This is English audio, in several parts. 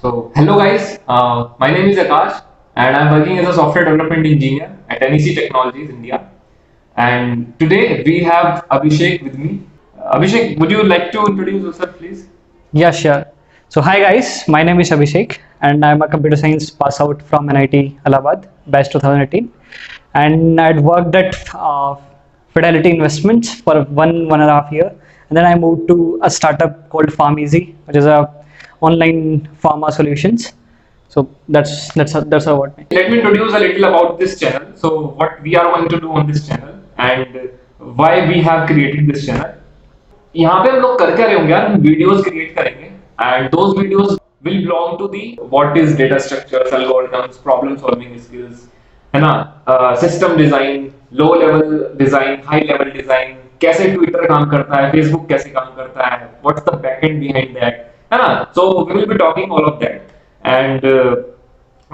Hello guys, my name is Akash and I'm working as a software development engineer at NEC Technologies India. And today we have Abhishek with me. Abhishek, would you like to introduce yourself, please? Yeah, sure. So, hi guys, my name is Abhishek, and I'm a computer science pass out from NIT Allahabad, batch 2018. And I'd worked at Fidelity Investments for one and a half year, and then I moved to a startup called PharmEasy, which is a online pharma solutions. So that's about me. Let me introduce a little about this channel. So, what we are going to do on this channel and why we have created this channel. यहाँ पे हम लोग कर क्या रहे होंगे यार, हम वीडियोस क्रिएट करेंगे and those videos will belong to the what is data structures, algorithms, problem solving skills, है ना, system design, low level design, high level design, कैसे ट्विटर काम करता है, फेसबुक कैसे काम करता है, what's the backend behind that, है ना. So we will be talking all of that and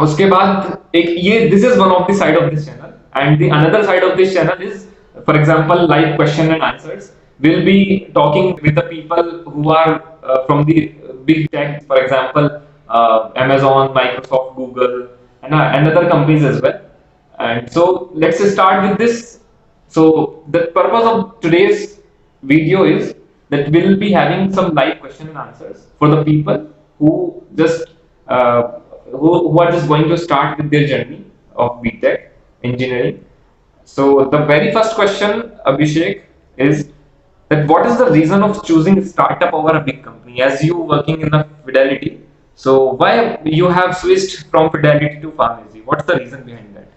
उसके बाद एक ये this is one of the side of this channel and the another side of this channel is for example live question and answers. We'll be talking with the people who are from the big tech, for example Amazon, Microsoft, Google and other companies as well. And so let's start with this. So the purpose of today's video is that we'll be having some live question and answers for the people who just who are just going to start with their journey of BTech engineering. So the very first question, Abhishek, is that what is the reason of choosing startup over a big company? As you working in the Fidelity, so why you have switched from Fidelity to PharmEasy? What's the reason behind that?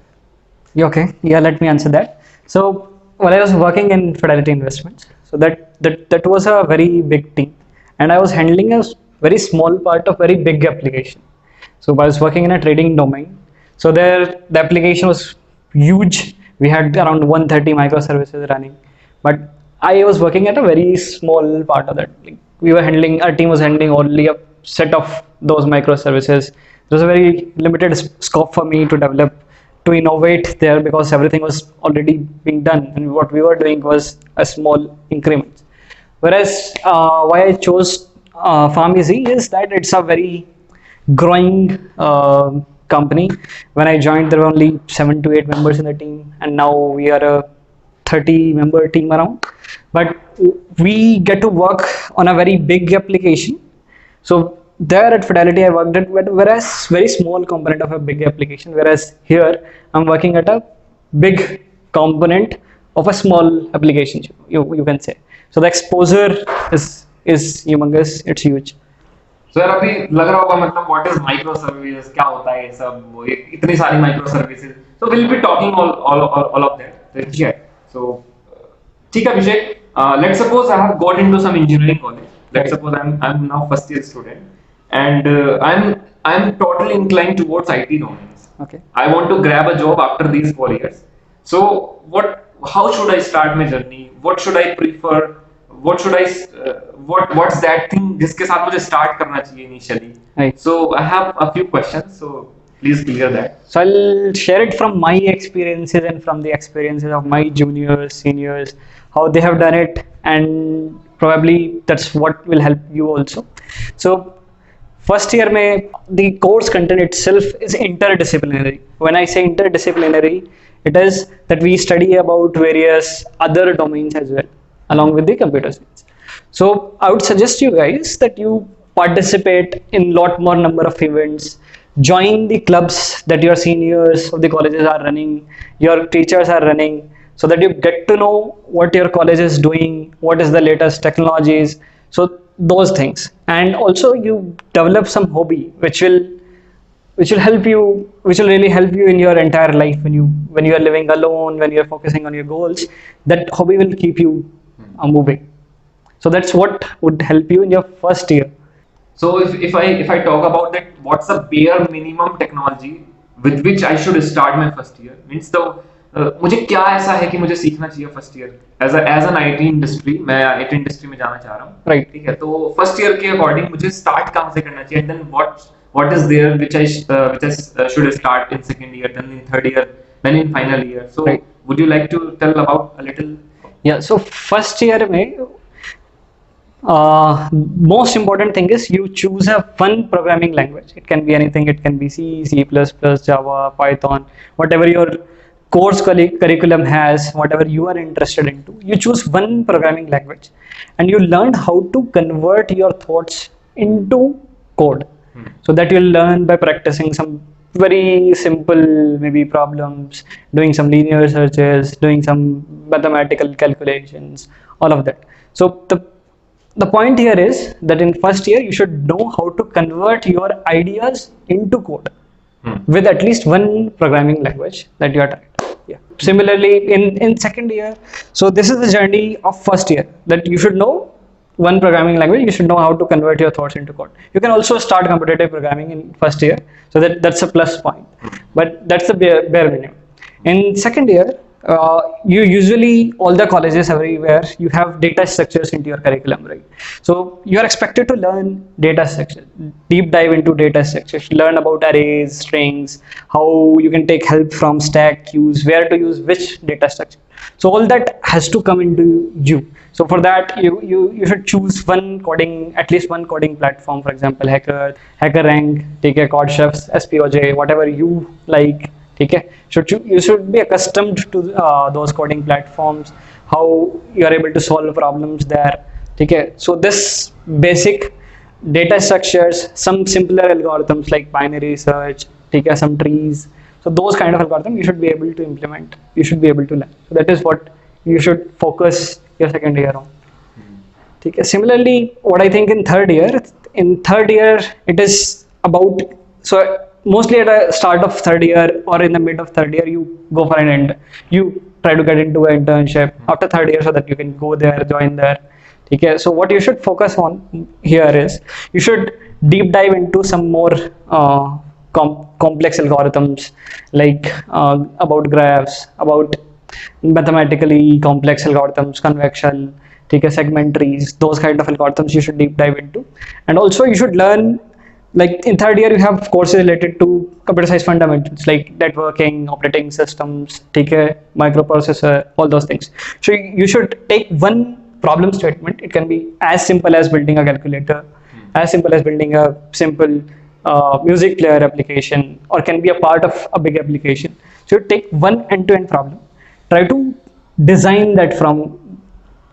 Yeah, okay, yeah, let me answer that. So when I was working in Fidelity Investments, so that was a very big team, and I was handling a very small part of very big application. So I was working in a trading domain. So there the application was huge. We had around 130 microservices running, but I was working at a very small part of that. Like our team was handling only a set of those microservices. There was a very limited scope for me to develop, to innovate there, because everything was already being done, and what we were doing was a small increments. Whereas why I chose PharmEasy is that it's a very growing company. When I joined, there were only 7 to 8 members in the team, and now we are a 30-member team around. But we get to work on a very big application. So there at Fidelity, I worked at whereas very small component of a big application, whereas here I'm working at a big component of a small application. You can say. So the exposure is humongous. It's huge. So यार अभी लग रहा होगा मतलब what is microservices, क्या होता है ये सब, वो इतनी सारी microservices. So we'll be talking all of that. तो ठीक है. So ठीक है अभिषेक. Let's suppose I have got into some engineering college. Let's suppose I'm now first year student and I'm totally inclined towards IT domains. Okay. I want to grab a job after these 4 years. So how should I start my journey? What should I prefer? What should I what's that thing जिसके साथ मुझे start करना चाहिए initially? Right. So I have a few questions. So please clear that. So I'll share it from my experiences and from the experiences of my juniors, seniors, how they have done it, and probably that's what will help you also. So first year mein the course content itself is interdisciplinary. When I say interdisciplinary, it is that we study about various other domains as well, along with the computer science. So I would suggest you guys that you participate in lot more number of events, join the clubs that your seniors of the colleges are running, your teachers are running, so that you get to know what your college is doing, what is the latest technologies, so those things. And also you develop some hobby which will really help you in your entire life. When you are living alone, when you are focusing on your goals, that hobby will keep you moving. So that's what would help you in your first year. So if I talk about that, what's the bare minimum technology with which I should start my first year? Means तो मुझे क्या ऐसा है कि मुझे सीखना चाहिए first year as an IT industry. मैं आईटी इंडस्ट्री में जाना चाह रहा हूँ. Right. ठीक है. तो फर्स्ट ईयर के अकॉर्डिंग मुझे स्टार्ट कहाँ से करना चाहिए? Then what is there which I should start in second year, then in third year, then in final year. So Right. would you like to tell about a little? Yeah. So first year में Most important thing is you choose a one programming language. It can be anything. It can be C, C++, Java, Python, whatever your course curriculum has, whatever you are interested into. You choose one programming language, and you learn how to convert your thoughts into code. So that you'll learn by practicing some very simple maybe problems, doing some linear searches, doing some mathematical calculations, all of that. So the point here is that in first year you should know how to convert your ideas into code with at least one programming language that you are trying. Yeah. Similarly, in second year, so this is the journey of first year, that you should know one programming language. You should know how to convert your thoughts into code. You can also start competitive programming in first year, so that's a plus point, but that's the bare minimum. In second year, you usually, all the colleges everywhere, you have data structures into your curriculum, right? So you are expected to learn data structure, deep dive into data structures, learn about arrays, strings, how you can take help from stack queues, where to use which data structure. So all that has to come into you. So for that, you should choose one coding, at least one coding platform. For example, HackerRank, take a CodeChefs, SPOJ, whatever you like. Okay, you should be accustomed to those coding platforms, how you are able to solve problems there. Okay, so this basic data structures, some simpler algorithms like binary search, okay, some trees. So those kind of algorithms you should be able to implement, you should be able to learn. So that is what you should focus your second year on. Okay. Similarly, what I think in third year it is about, so mostly at the start of third year or in the mid of third year, you go for an end, you try to get into an internship after third year so that you can go there, join there. Okay, so what you should focus on here is you should deep dive into some more complex algorithms, like about graphs, about mathematically complex algorithms, convection, okay, segment trees, those kind of algorithms you should deep dive into. And also you should learn, like in third year you have courses related to computer science fundamentals like networking, operating systems, okay, microprocessor, all those things. So you should take one problem statement. It can be as simple as building a calculator, as simple as building a simple music player application, or can be a part of a big application. So you take one end-to-end problem, try to design that from.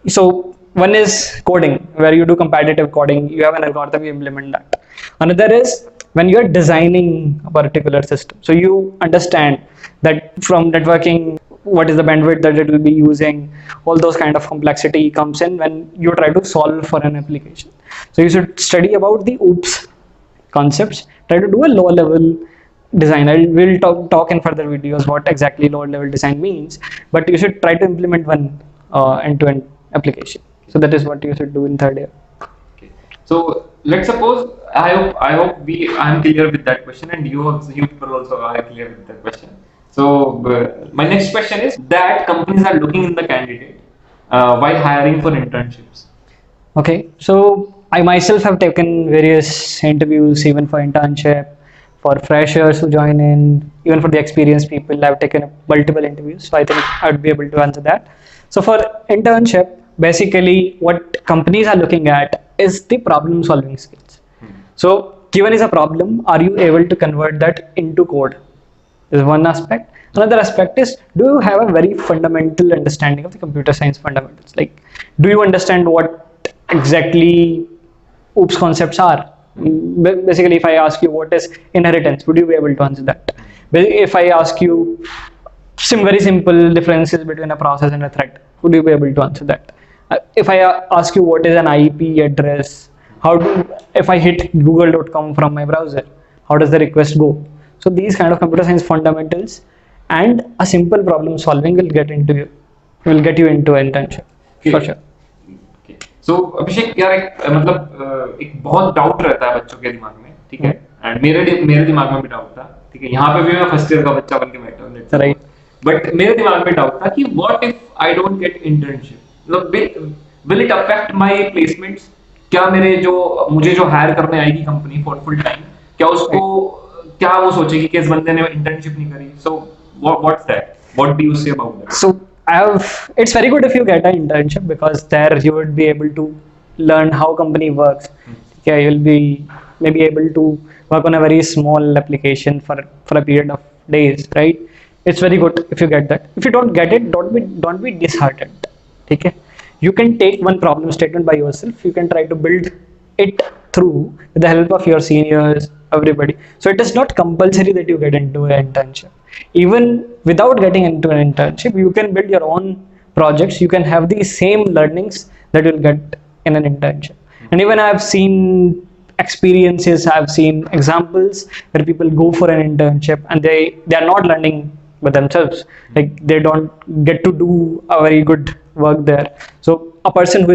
So one is coding, where you do competitive coding, you have an algorithm, you implement that. Another is when you are designing a particular system, so you understand that from networking, what is the bandwidth that it will be using, all those kind of complexity comes in when you try to solve for an application. So you should study about the OOPS concepts, try to do a low level design. I will talk in further videos what exactly low level design means, but you should try to implement one end-to-end application. So that is what you should do in third year. Okay. So let's suppose, I hope I am clear with that question, and you people also are clear with that question. So my next question is that companies are looking in the candidate while hiring for internships. Okay, so I myself have taken various interviews, even for internship, for freshers who join in, even for the experienced people. I've taken multiple interviews, so I think I would be able to answer that. So for internship, basically what companies are looking at is the problem solving skills. So given is a problem, are you able to convert that into code? Is one aspect. Another aspect is, do you have a very fundamental understanding of the computer science fundamentals? Like, do you understand what exactly OOPS concepts are? Basically, if I ask you what is inheritance, would you be able to answer that? If I ask you some very simple differences between a process and a thread, would you be able to answer that? If I ask you what is an IP address, if I hit google.com from my browser, how does the request go? So these kind of computer science fundamentals and a simple problem solving will get you into an internship. Okay. For sure. Okay. So अभिषेक यार, मतलब एक बहुत doubt रहता है बच्चों के दिमाग में, ठीक है, एंड मेरे दिमाग में भी डाउट था, ठीक है, यहाँ पे भी मैं फर्स्ट ईयर का बच्चा बन के बैठा हूँ, राइट, बट मेरे दिमाग में डाउट था कि what if I don't get internship, मतलब will it affect my placements? क्या मुझे जो हायर करने आएगी कंपनी फॉर फुल टाइम, क्या उसको क्या वो सोचेगी कि इस बंदे ने इंटर्नशिप नहीं करी? So what's that, what do you say about that? So it's very good if you get an internship, because there you would be able to learn how company works. Okay, you'll be maybe able to work on a very small application for a period of days, right? It's very good if you get that. If you don't get it, don't be disheartened. Okay, you can take one problem statement by yourself, you can try to build it through with the help of your seniors, everybody. So it is not compulsory that you get into an internship. Even without getting into an internship, you can build your own projects, you can have the same learnings that you'll get in an internship. And even I've seen experiences, I've seen examples where people go for an internship and they are not learning by themselves, like they don't get to do a very good work there. So a person who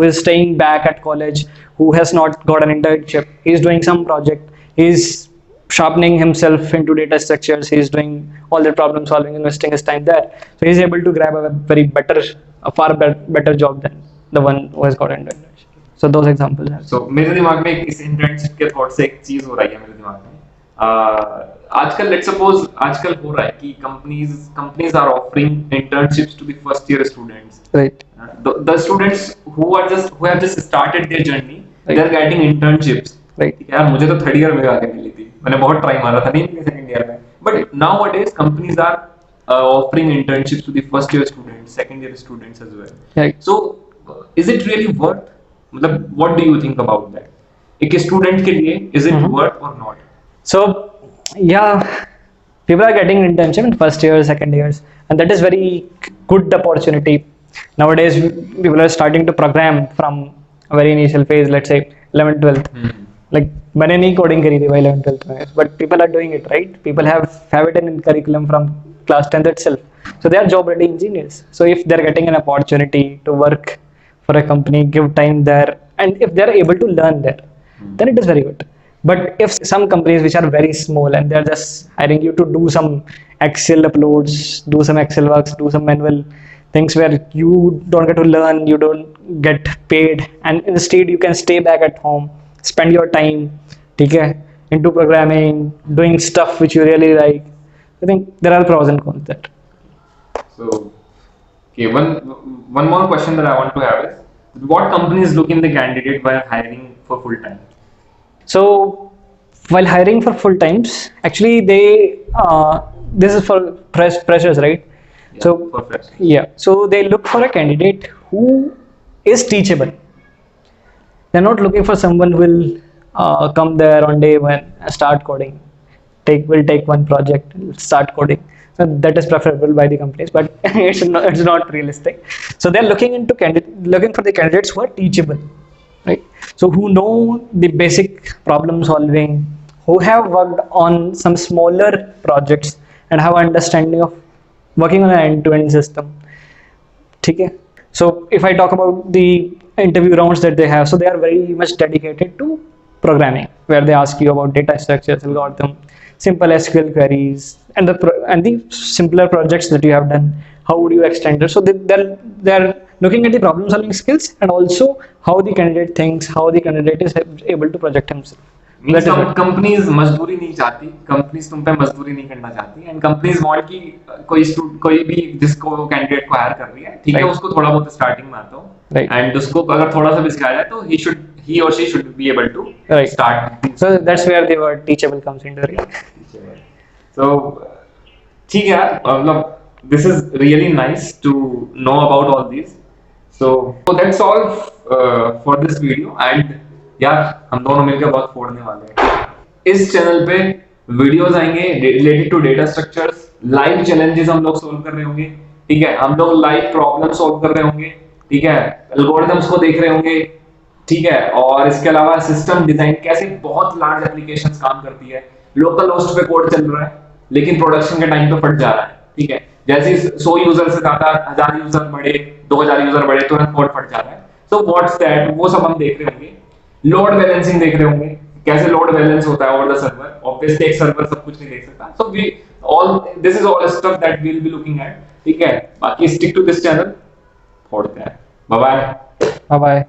is staying back at college, who has not got an internship, he's doing some project, he's sharpening himself into data structures, he's doing all the problem solving, investing his time there, so he's able to grab a far better job than the one who has got an internship. So those examples are. So मेरे दिमाग में इस internship के thought से एक चीज हो रही है मेरे दिमाग में। आजकल लेट्स सपोज आजकल हो रहा है कि companies are offering internships to the first year students, right? The students who have just started their journey, they are getting internships, right? यार मुझे तो थर्ड ईयर में आके मिली थी, मैंने बहुत ट्राई मारा था, नहीं मिली सेकंड ईयर में, but nowadays companies are offering internships to the first year students, second year students as well. Right. So is it really worth, मतलब what do you think about that? एक student के लिए is it worth or not? So yeah, people are getting internship in first year, second years, and that is very good opportunity. Nowadays people are starting to program from a very initial phase, let's say 11th 12th. Like मैंने नहीं coding करी थी भाई 11th 12th में, but people are doing it, right? People have it in curriculum from class 10th itself, so they are job ready engineers. So if they're getting an opportunity to work for a company, give time there, and if they're able to learn there, then it is very good. But if some companies which are very small and they're just hiring you to do some Excel uploads, do some Excel works, do some manual things where you don't get to learn, you don't get paid, and instead you can stay back at home, spend your time, okay, into programming, doing stuff which you really like. I think there are pros and cons there. So, okay, one more question that I want to have is, what companies look in the candidate while hiring for full time? So, while hiring for full times, actually they this is for freshers, right? Yeah, so for freshers. Yeah, so they look for a candidate who is teachable. They're not looking for someone who will come there on day one and start coding. Will take one project, start coding. So that is preferable by the companies, but it's not realistic. So they're looking for the candidates who are teachable, right? So who know the basic problem solving, who have worked on some smaller projects and have understanding of working on an end-to-end system. Okay. So if I talk about the interview rounds that they have, so they are very much dedicated to programming, where they ask you about data structures, algorithm, simple SQL queries, and the simpler projects that you have done. How would you extend it? So they're looking at the problem solving skills and also how the candidate thinks, how the candidate is able to project himself. Companies मजदूरी नहीं चाहती, companies तुम पे मजदूरी नहीं करना चाहती, and companies want की कोई भी जिसको कैंडिडेट को हायर कर रही है, ठीक है, उसको थोड़ा बहुत स्टार्टिंग में आता हो, एंड उसको अगर थोड़ा सा भी सिखाया जाए तो he or she should be able to start. So that's where the word teachable comes into it. So ठीक है, मतलब this is really nice to know about all these. So that's all for this video. And यार हम दोनों मिलकर बहुत फोड़ने वाले हैं। इस चैनल पे वीडियोस आएंगे related to data structures, live challenges हम लोग सोल्व कर रहे होंगे, ठीक है, हम लोग लाइव प्रॉब्लम सोल्व कर रहे होंगे, ठीक है, एल्गोरिथम्स को देख रहे होंगे, ठीक है, और इसके अलावा सिस्टम डिजाइन कैसे बहुत लार्ज एप्लीकेशंस काम करती है, लोकल होस्ट पे कोड चल रहा है लेकिन प्रोडक्शन के टाइम पे फट जा रहा है, ठीक है, जैसे 100 यूजर से ज्यादा 1000 यूजर बढ़े, 2000 यूजर बढ़े, तुरंत कोड फट जा रहा है। सो व्हाट्स दैट, वो सब हम देख रहे होंगे। लोड बैलेंसिंग देख रहे होंगे, कैसे लोड बैलेंस होता है ओवर द सर्वर। ऑब्वियसली एक सर्वर सब कुछ नहीं देख सकता, so we all this is all stuff that we will be looking at, ठीक है। बाकी स्टिक टू दिस चैनल, फोड़ते हैं। Bye bye. Bye bye.